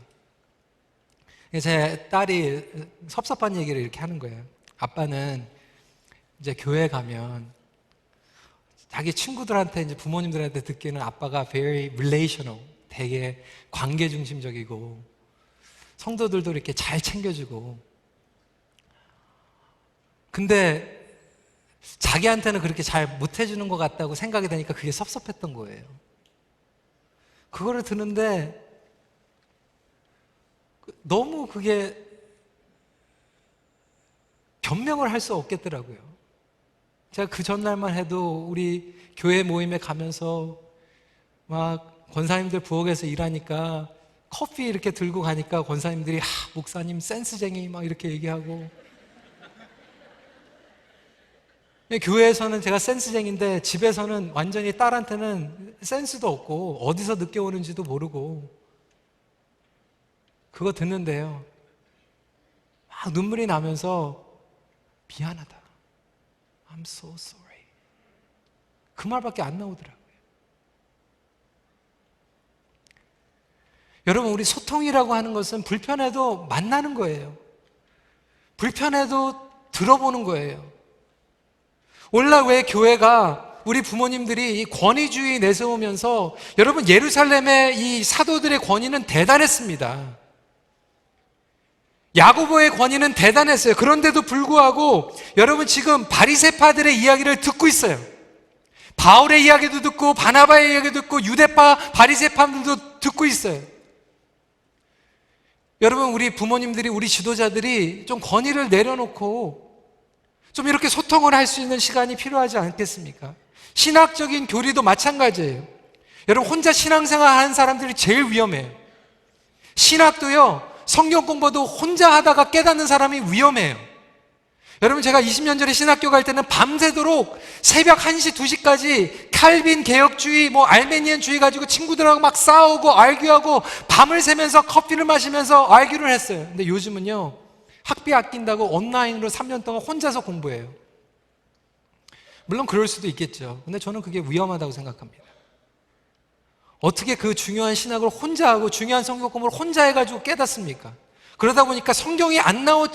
제 딸이 섭섭한 얘기를 이렇게 하는 거예요. 아빠는 이제 교회 가면 자기 친구들한테, 이제 부모님들한테 듣기는 아빠가 very relational, 되게 관계 중심적이고 성도들도 이렇게 잘 챙겨주고, 근데 자기한테는 그렇게 잘 못해주는 것 같다고 생각이 되니까 그게 섭섭했던 거예요. 그거를 듣는데 너무 그게 변명을 할 수 없겠더라고요. 제가 그 전날만 해도 우리 교회 모임에 가면서 막 권사님들 부엌에서 일하니까 커피 이렇게 들고 가니까 권사님들이 목사님 센스쟁이 막 이렇게 얘기하고, 교회에서는 제가 센스쟁인데 집에서는 완전히 딸한테는 센스도 없고 어디서 늦게 오는지도 모르고, 그거 듣는데요 막 눈물이 나면서 미안하다, I'm so sorry, 그 말밖에 안 나오더라고요. 여러분, 우리 소통이라고 하는 것은 불편해도 만나는 거예요. 불편해도 들어보는 거예요. 오늘날 왜 교회가, 우리 부모님들이 이 권위주의 내세우면서, 여러분, 예루살렘의 이 사도들의 권위는 대단했습니다. 야고보의 권위는 대단했어요. 그런데도 불구하고 여러분, 지금 바리새파들의 이야기를 듣고 있어요. 바울의 이야기도 듣고 바나바의 이야기도 듣고 유대파 바리새파들도 듣고 있어요. 여러분, 우리 부모님들이, 우리 지도자들이 좀 권위를 내려놓고 좀 이렇게 소통을 할 수 있는 시간이 필요하지 않겠습니까? 신학적인 교리도 마찬가지예요. 여러분, 혼자 신앙생활 하는 사람들이 제일 위험해요. 신학도요, 성경 공부도 혼자 하다가 깨닫는 사람이 위험해요. 여러분, 제가 20년 전에 신학교 갈 때는 밤새도록 새벽 1시, 2시까지 칼빈 개혁주의, 알메니안주의 가지고 친구들하고 막 싸우고 알규하고 밤을 새면서 커피를 마시면서 알규를 했어요. 근데 요즘은요, 학비 아낀다고 온라인으로 3년 동안 혼자서 공부해요. 물론 그럴 수도 있겠죠. 근데 저는 그게 위험하다고 생각합니다. 어떻게 그 중요한 신학을 혼자 하고 중요한 성경 공부를 혼자 해가지고 깨닫습니까? 그러다 보니까 성경이 안 나온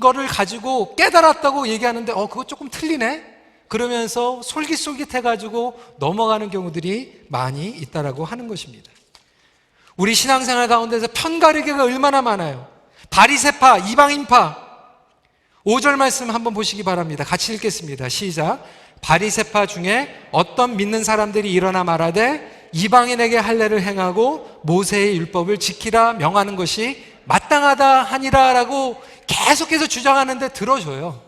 거를 가지고 깨달았다고 얘기하는데 그거 조금 틀리네? 그러면서 솔깃솔깃해가지고 넘어가는 경우들이 많이 있다라고 하는 것입니다. 우리 신앙생활 가운데서 편가르기가 얼마나 많아요. 바리새파, 이방인파. 5절 말씀 한번 보시기 바랍니다. 같이 읽겠습니다. 시작. 바리새파 중에 어떤 믿는 사람들이 일어나 말하되 이방인에게 할례를 행하고 모세의 율법을 지키라 명하는 것이 마땅하다 하니라 라고 계속해서 주장하는데 들어줘요.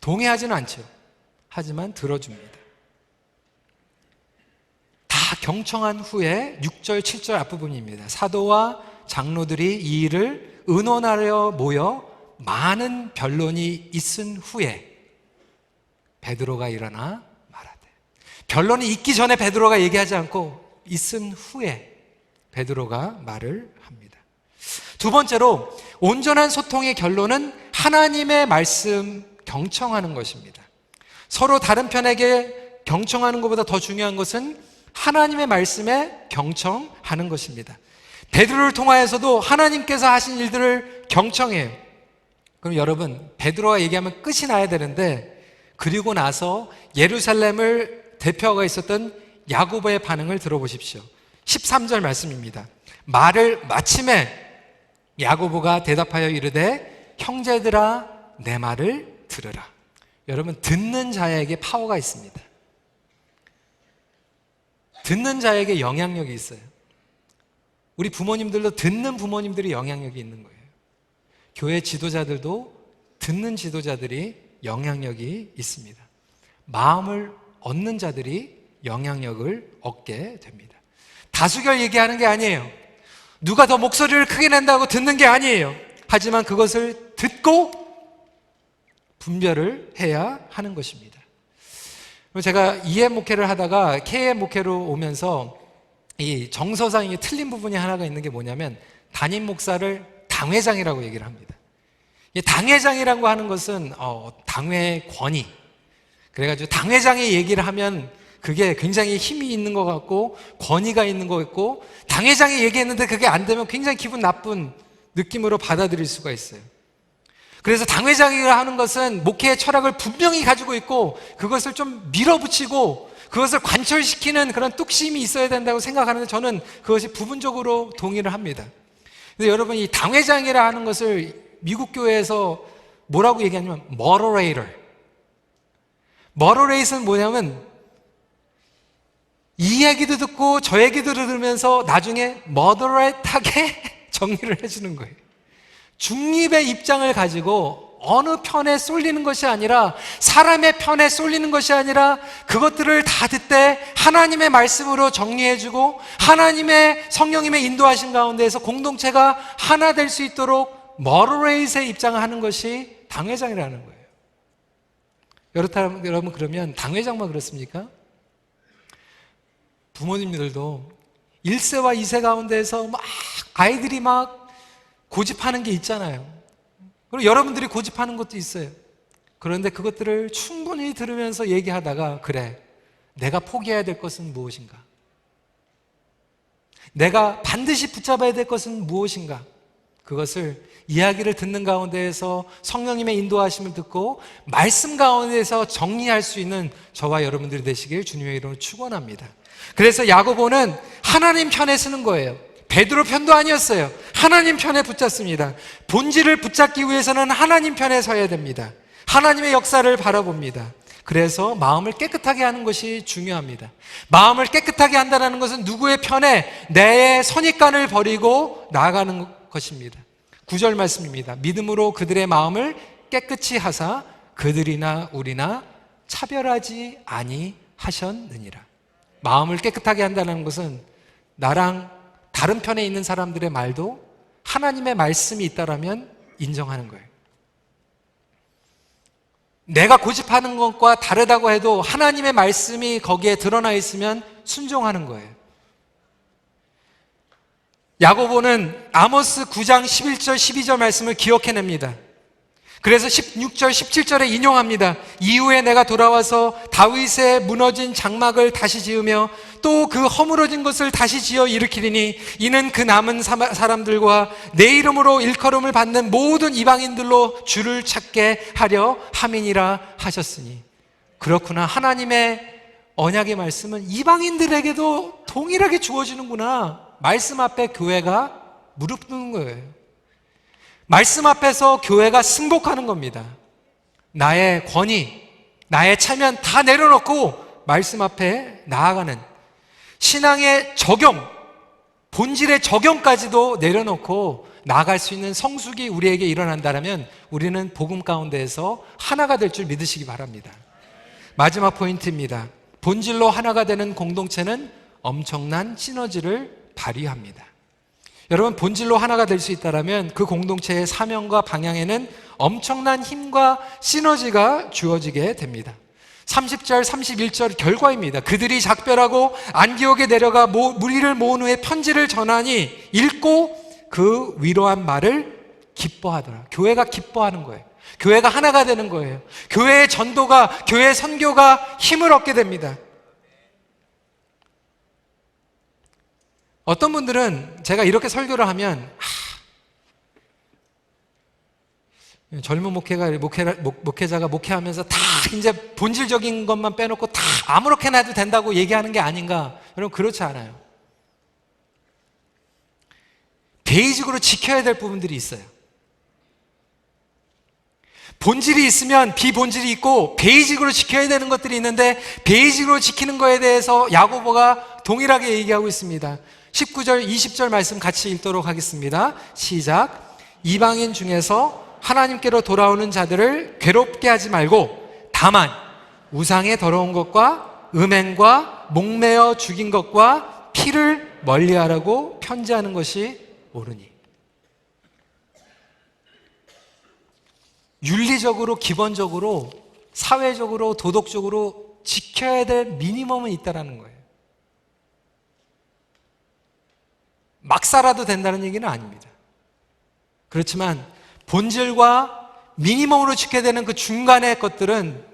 동의하지는 않죠. 하지만 들어줍니다. 다 경청한 후에 6절, 7절 앞부분입니다. 사도와 장로들이 이 일을 의논하려 모여 많은 변론이 있은 후에 베드로가 일어나 말하되, 변론이 있기 전에 베드로가 얘기하지 않고 있은 후에 베드로가 말을 합니다. 두 번째로, 온전한 소통의 결론은 하나님의 말씀 경청하는 것입니다. 서로 다른 편에게 경청하는 것보다 더 중요한 것은 하나님의 말씀에 경청하는 것입니다. 베드로를 통하여서도 하나님께서 하신 일들을 경청해요. 그럼 여러분, 베드로가 얘기하면 끝이 나야 되는데, 그리고 나서 예루살렘을 대표하고 있었던 야고보의 반응을 들어보십시오. 13절 말씀입니다. 말을 마침에 야고보가 대답하여 이르되 형제들아 내 말을 들으라. 여러분, 듣는 자에게 파워가 있습니다. 듣는 자에게 영향력이 있어요. 우리 부모님들도 듣는 부모님들이 영향력이 있는 거예요. 교회 지도자들도 듣는 지도자들이 영향력이 있습니다. 마음을 얻는 자들이 영향력을 얻게 됩니다. 다수결 얘기하는 게 아니에요. 누가 더 목소리를 크게 낸다고 듣는 게 아니에요. 하지만 그것을 듣고 분별을 해야 하는 것입니다. 제가 EM 목회를 하다가 KM 목회로 오면서 이 정서상 틀린 부분이 하나가 있는 게 뭐냐면, 담임 목사를 당회장이라고 얘기를 합니다. 당회장이라고 하는 것은 당회의 권위. 그래가지고 당회장이 얘기를 하면 그게 굉장히 힘이 있는 것 같고 권위가 있는 것 같고, 당회장이 얘기했는데 그게 안 되면 굉장히 기분 나쁜 느낌으로 받아들일 수가 있어요. 그래서 당회장이 하는 것은 목회의 철학을 분명히 가지고 있고 그것을 좀 밀어붙이고 그것을 관철시키는 그런 뚝심이 있어야 된다고 생각하는데, 저는 그것이 부분적으로 동의를 합니다. 근데 여러분, 이 당회장이라 하는 것을 미국 교회에서 뭐라고 얘기하냐면 moderator. moderator는 뭐냐면 이 얘기도 듣고 저 얘기도 들으면서 나중에 moderate하게 정리를 해주는 거예요. 중립의 입장을 가지고 어느 편에 쏠리는 것이 아니라, 사람의 편에 쏠리는 것이 아니라, 그것들을 다 듣되 하나님의 말씀으로 정리해주고 하나님의 성령님의 인도하신 가운데에서 공동체가 하나 될 수 있도록 머더레이트의 입장을 하는 것이 당회장이라는 거예요. 여러분, 그러면 당회장만 그렇습니까? 부모님들도 1세와 2세 가운데에서 막 아이들이 막 고집하는 게 있잖아요. 그리고 여러분들이 고집하는 것도 있어요. 그런데 그것들을 충분히 들으면서 얘기하다가, 그래, 내가 포기해야 될 것은 무엇인가? 내가 반드시 붙잡아야 될 것은 무엇인가? 그것을 이야기를 듣는 가운데에서 성령님의 인도하심을 듣고 말씀 가운데에서 정리할 수 있는 저와 여러분들이 되시길 주님의 이름으로 축원합니다. 그래서 야고보는 하나님 편에 서는 거예요. 베드로 편도 아니었어요. 하나님 편에 붙잡습니다. 본질을 붙잡기 위해서는 하나님 편에 서야 됩니다. 하나님의 역사를 바라봅니다. 그래서 마음을 깨끗하게 하는 것이 중요합니다. 마음을 깨끗하게 한다는 것은 누구의 편에 내 선입관을 버리고 나아가는 것입니다. 9절 말씀입니다. 믿음으로 그들의 마음을 깨끗이 하사 그들이나 우리나 차별하지 아니하셨느니라. 마음을 깨끗하게 한다는 것은 나랑 다른 편에 있는 사람들의 말도 하나님의 말씀이 있다라면 인정하는 거예요. 내가 고집하는 것과 다르다고 해도 하나님의 말씀이 거기에 드러나 있으면 순종하는 거예요. 야고보는 아모스 9장 11절 12절 말씀을 기억해냅니다. 그래서 16절 17절에 인용합니다. 이후에 내가 돌아와서 다윗의 무너진 장막을 다시 지으며 또 그 허물어진 것을 다시 지어 일으키리니 이는 그 남은 사람들과 내 이름으로 일컬음을 받는 모든 이방인들로 주를 찾게 하려 함이니라 하셨으니. 그렇구나, 하나님의 언약의 말씀은 이방인들에게도 동일하게 주어지는구나. 말씀 앞에 교회가 무릎 꿇는 거예요. 말씀 앞에서 교회가 승복하는 겁니다. 나의 권위, 나의 체면 다 내려놓고 말씀 앞에 나아가는 신앙의 적용, 본질의 적용까지도 내려놓고 나아갈 수 있는 성숙이 우리에게 일어난다면 우리는 복음 가운데에서 하나가 될 줄 믿으시기 바랍니다. 마지막 포인트입니다. 본질로 하나가 되는 공동체는 엄청난 시너지를 발휘합니다. 여러분, 본질로 하나가 될 수 있다면 그 공동체의 사명과 방향에는 엄청난 힘과 시너지가 주어지게 됩니다. 30절 31절 결과입니다. 그들이 작별하고 안디옥에 내려가 무리를 모은 후에 편지를 전하니 읽고 그 위로한 말을 기뻐하더라. 교회가 기뻐하는 거예요. 교회가 하나가 되는 거예요. 교회의 전도가, 교회의 선교가 힘을 얻게 됩니다. 어떤 분들은 제가 이렇게 설교를 하면 젊은 목회자가 목회하면서 다 이제 본질적인 것만 빼놓고 다 아무렇게나 해도 된다고 얘기하는 게 아닌가. 여러분, 그렇지 않아요. 베이직으로 지켜야 될 부분들이 있어요. 본질이 있으면 비본질이 있고 베이직으로 지켜야 되는 것들이 있는데 베이직으로 지키는 거에 대해서 야고보가 동일하게 얘기하고 있습니다. 19절 20절 말씀 같이 읽도록 하겠습니다. 시작. 이방인 중에서 하나님께로 돌아오는 자들을 괴롭게 하지 말고 다만 우상의 더러운 것과 음행과 목매어 죽인 것과 피를 멀리하라고 편지하는 것이 옳으니. 윤리적으로, 기본적으로, 사회적으로, 도덕적으로 지켜야 될 미니멈은 있다라는 거예요. 막 살아도 된다는 얘기는 아닙니다. 그렇지만 본질과 미니멈으로 지켜야 되는 그 중간의 것들은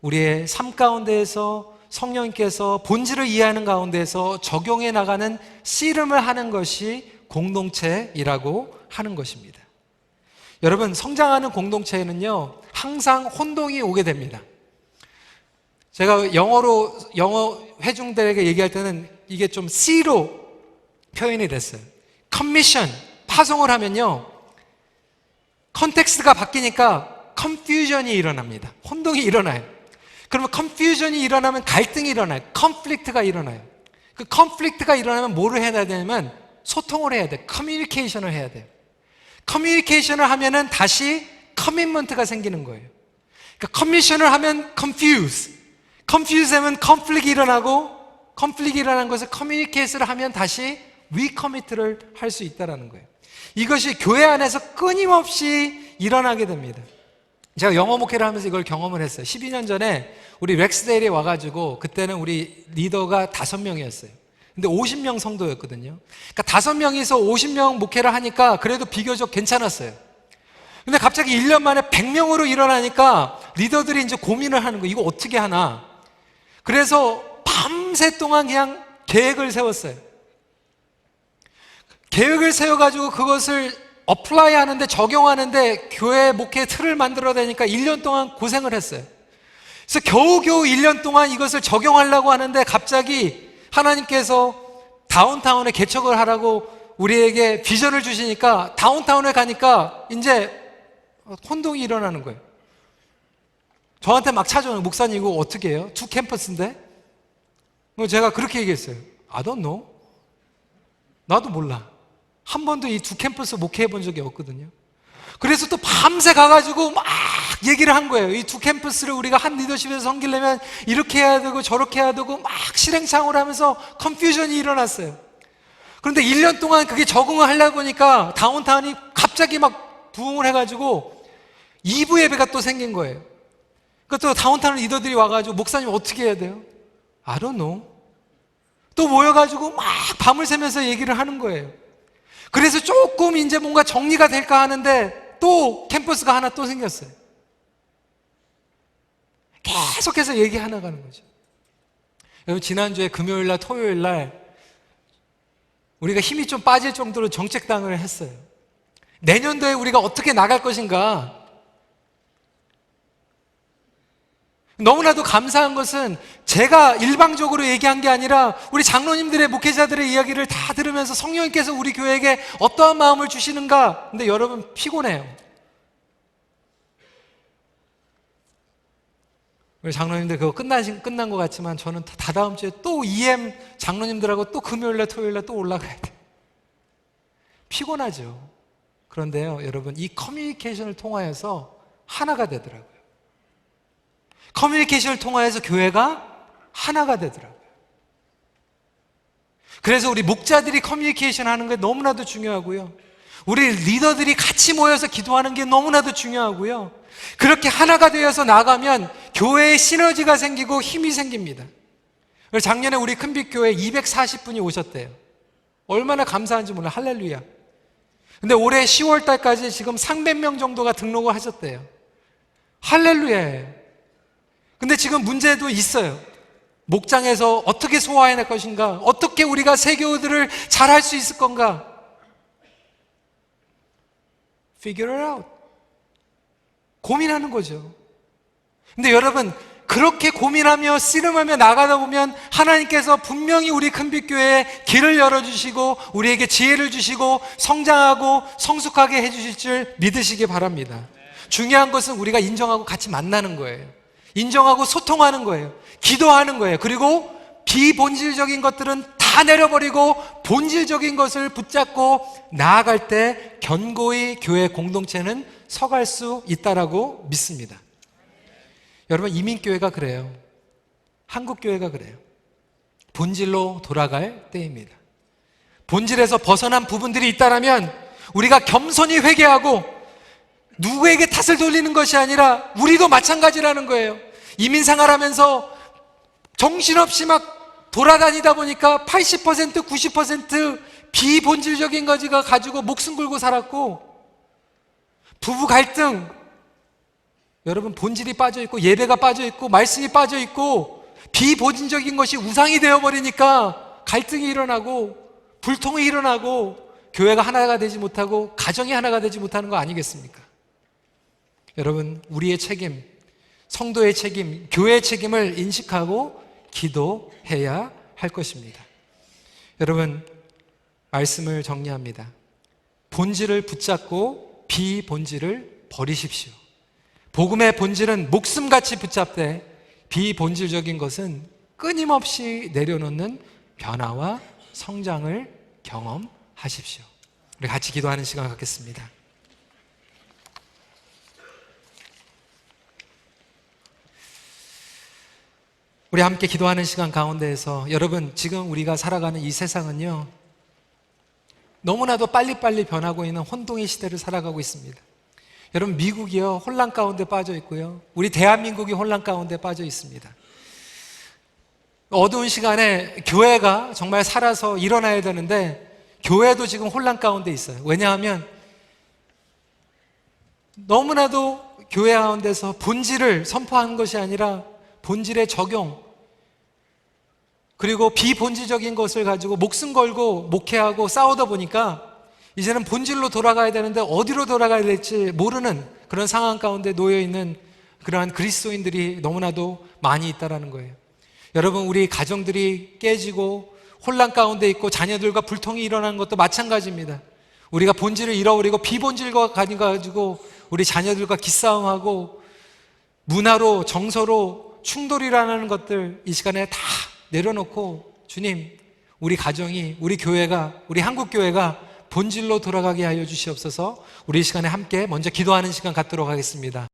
우리의 삶 가운데에서 성령님께서 본질을 이해하는 가운데에서 적용해 나가는 씨름을 하는 것이 공동체이라고 하는 것입니다. 여러분, 성장하는 공동체에는요 항상 혼동이 오게 됩니다. 제가 영어 회중들에게 얘기할 때는 이게 좀 C로 표현이 됐어요. 커미션, 파송을 하면요 컨텍스트가 바뀌니까 컨퓨전이 일어납니다. 혼동이 일어나요. 그러면 컨퓨전이 일어나면 갈등이 일어나요. 컨플릭트가 일어나요. 그 컨플릭트가 일어나면 뭐를 해야 되냐면 소통을 해야 돼요. 커뮤니케이션을 해야 돼요. 커뮤니케이션을 하면은 다시 커미트먼트가 생기는 거예요. 그러니까 커미션을 하면 confuse 하면 conflict이 일어나고, conflict이 일어난 것을 communicate를 하면 다시 recommit를 할 수 있다는 거예요. 이것이 교회 안에서 끊임없이 일어나게 됩니다. 제가 영어 목회를 하면서 이걸 경험을 했어요. 12년 전에 우리 렉스데일에 와가지고, 그때는 우리 리더가 5명이었어요. 근데 50명 성도였거든요. 그러니까 5명이서 50명 목회를 하니까 그래도 비교적 괜찮았어요. 근데 갑자기 1년 만에 100명으로 일어나니까 리더들이 이제 고민을 하는 거예요. 이거 어떻게 하나. 그래서 밤새 동안 그냥 계획을 세웠어요. 계획을 세워가지고 그것을 어플라이 하는데, 적용하는데 교회 목회 틀을 만들어내니까 1년 동안 고생을 했어요. 그래서 겨우겨우 1년 동안 이것을 적용하려고 하는데 갑자기 하나님께서 다운타운에 개척을 하라고 우리에게 비전을 주시니까 다운타운에 가니까 이제 혼동이 일어나는 거예요. 저한테 막 찾아오는, 목사님 이거 어떻게 해요? 2 캠퍼스인데? 제가 그렇게 얘기했어요. I don't know. 나도 몰라. 한 번도 이 2 캠퍼스 목회해 본 적이 없거든요. 그래서 또 밤새 가가지고 막 얘기를 한 거예요. 이 2 캠퍼스를 우리가 한 리더십에서 섬기려면 이렇게 해야 되고 저렇게 해야 되고 막 실행착오를 하면서 컨퓨전이 일어났어요. 그런데 1년 동안 그게 적응을 하려고 하니까 다운타운이 갑자기 막 부흥을 해가지고 2부 예배가 또 생긴 거예요. 그러니까 또 다운타운 리더들이 와가지고, 목사님 어떻게 해야 돼요? I don't know. 또 모여가지고 막 밤을 새면서 얘기를 하는 거예요. 그래서 조금 이제 뭔가 정리가 될까 하는데 또 캠퍼스가 하나 또 생겼어요. 계속해서 얘기해 나가는 거죠. 여러분, 지난주에 금요일날 토요일날 우리가 힘이 좀 빠질 정도로 정책당을 했어요. 내년도에 우리가 어떻게 나갈 것인가. 너무나도 감사한 것은 제가 일방적으로 얘기한 게 아니라 우리 장로님들의, 목회자들의 이야기를 다 들으면서 성령님께서 우리 교회에게 어떠한 마음을 주시는가. 근데 여러분, 피곤해요. 우리 장로님들 그거 끝난 것 같지만 저는 다다음 주에 또 EM 장로님들하고 또 금요일날 토요일날 또 올라가야 돼요. 피곤하죠. 그런데요, 여러분, 이 커뮤니케이션을 통하여서 하나가 되더라고요. 커뮤니케이션을 통하여서 교회가 하나가 되더라고요. 그래서 우리 목자들이 커뮤니케이션 하는 게 너무나도 중요하고요. 우리 리더들이 같이 모여서 기도하는 게 너무나도 중요하고요. 그렇게 하나가 되어서 나가면 교회에 시너지가 생기고 힘이 생깁니다. 작년에 우리 큰빛교회 240분이 오셨대요. 얼마나 감사한지 몰라. 할렐루야. 근데 올해 10월 달까지 지금 300명 정도가 등록을 하셨대요. 할렐루야예요. 근데 지금 문제도 있어요. 목장에서 어떻게 소화해낼 것인가? 어떻게 우리가 세교들을 잘 할 수 있을 건가? Figure it out. 고민하는 거죠. 근데 여러분, 그렇게 고민하며 씨름하며 나가다 보면 하나님께서 분명히 우리 큰빛교회에 길을 열어주시고 우리에게 지혜를 주시고 성장하고 성숙하게 해주실 줄 믿으시기 바랍니다. 중요한 것은 우리가 인정하고 같이 만나는 거예요. 인정하고 소통하는 거예요. 기도하는 거예요. 그리고 비본질적인 것들은 다 내려버리고 본질적인 것을 붙잡고 나아갈 때 견고히 교회 공동체는 서갈 수 있다라고 믿습니다. 여러분, 이민교회가 그래요. 한국교회가 그래요. 본질로 돌아갈 때입니다. 본질에서 벗어난 부분들이 있다면 우리가 겸손히 회개하고 누구에게 탓을 돌리는 것이 아니라 우리도 마찬가지라는 거예요. 이민생활하면서 정신없이 막 돌아다니다 보니까 80%, 90% 비본질적인 것을 가지고 목숨 걸고 살았고, 부부 갈등, 여러분, 본질이 빠져있고 예배가 빠져있고 말씀이 빠져있고 비본질적인 것이 우상이 되어버리니까 갈등이 일어나고 불통이 일어나고 교회가 하나가 되지 못하고 가정이 하나가 되지 못하는 거 아니겠습니까? 여러분, 우리의 책임, 성도의 책임, 교회의 책임을 인식하고 기도해야 할 것입니다. 여러분, 말씀을 정리합니다. 본질을 붙잡고 비본질을 버리십시오. 복음의 본질은 목숨같이 붙잡되 비본질적인 것은 끊임없이 내려놓는 변화와 성장을 경험하십시오. 우리 같이 기도하는 시간 갖겠습니다. 우리 함께 기도하는 시간 가운데에서 여러분, 지금 우리가 살아가는 이 세상은요, 너무나도 빨리빨리 변하고 있는 혼동의 시대를 살아가고 있습니다. 여러분, 미국이요, 혼란 가운데 빠져 있고요, 우리 대한민국이 혼란 가운데 빠져 있습니다. 어두운 시간에 교회가 정말 살아서 일어나야 되는데 교회도 지금 혼란 가운데 있어요. 왜냐하면 너무나도 교회 가운데서 본질을 선포하는 것이 아니라 본질의 적용, 그리고 비본질적인 것을 가지고 목숨 걸고 목회하고 싸우다 보니까 이제는 본질로 돌아가야 되는데 어디로 돌아가야 될지 모르는 그런 상황 가운데 놓여있는 그러한 그리스도인들이 너무나도 많이 있다는 거예요. 여러분, 우리 가정들이 깨지고 혼란 가운데 있고 자녀들과 불통이 일어나는 것도 마찬가지입니다. 우리가 본질을 잃어버리고 비본질과 가지고 우리 자녀들과 기싸움하고 문화로 정서로 충돌이라는 것들 이 시간에 다 내려놓고, 주님, 우리 가정이, 우리 교회가, 우리 한국교회가 본질로 돌아가게 하여 주시옵소서. 우리 이 시간에 함께 먼저 기도하는 시간 갖도록 하겠습니다.